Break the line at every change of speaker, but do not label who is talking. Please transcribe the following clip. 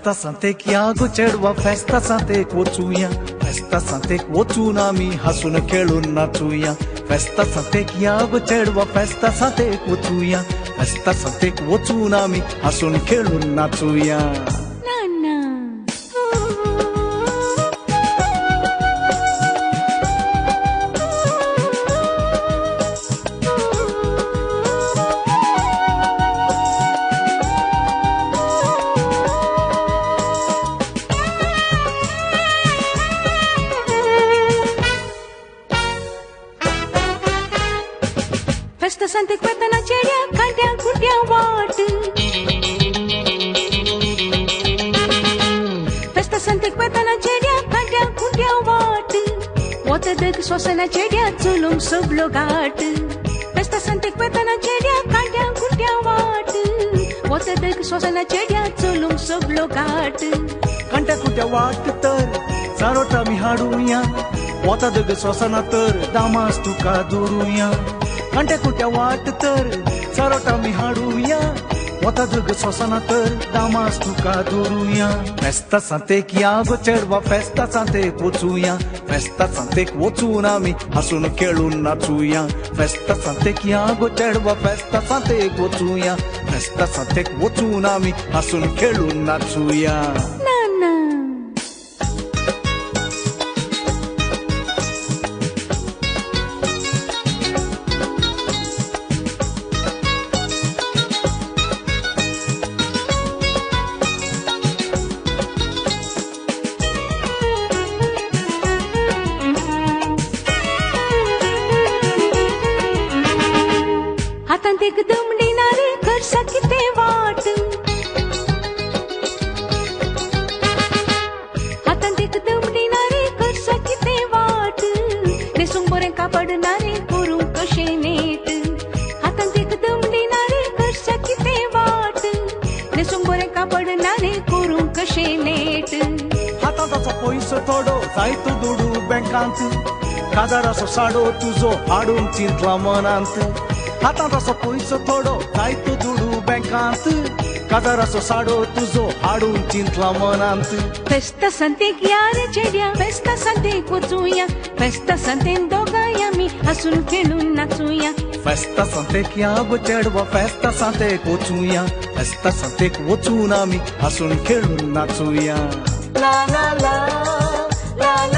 Festa santek यागो चढवा फेस्ता सांतेक वचूया फेस्ता सांतेक वचून आम्ही हसून खेळून नाचूया फेस्ता सांतेक यागो चढवा फेस्ता सांतेक वचूया फेस्ता सांतेक वचून आम्ही हसून खेळून नाचूया
Festa santek vetana cheria kantia kuntia wat Festa santek vetana cheria kantia kuntia wat Wata dag swasana cheria zulum sublogat Festa santek vetana cheria kantia kuntia wat Wata dag swasana cheria zulum sublogat
Kantia kuntia wat तर चारोटा मी हाडूया वता दग स्वसना तर दामास तुका दुरूया कंट्या कुट्या वाट तर चारोटा मी हाडूया वता दग स्वसना तर दामास तुका दुरूया फेस्ता सांतेक यागो चढवा फेस्ता सांतेक वचूया फेस्ता सांतेक वचून आम्ही हसून खेळून नाचूया फेस्ता सांतेक यागो चढवा फेस्ता सांतेक वचूया फेस्ता सांतेक वचून आम्ही हसून खेळून नाचूया
हातांत एक दमडीनारे करसा किते वाट हातांत एक दमडीनारे करसा किते वाट नेसूंक बरें कापडनारे करूं कशें नेट हातांत एक दमडीनारे करसा किते वाट नेसूंक बरें कापडनारे करूं कशें नेट
हातांत आसा पयसो थोडो जायतो दुडू बँकांत काजाराचो साडो तुजो हाडून चिंतला मनांत हातांत आसा पयसो थोडो जायतो दुडू बँकांत काजाराचो साडो तुजो हाडून चिंतला मनांत
फेस्ता सांतेक या रे चेड्या फेस्ता सांतेक वचूया फेस्ता सांतेन दोगांय आमी हसून खेळून नाचूया
फेस्ता सांतेक यागो चढवा फेस्ता सांतेक वचूया फेस्ता सांतेक वचून आमी हसून खेळून नाचूया
ला ला ला ला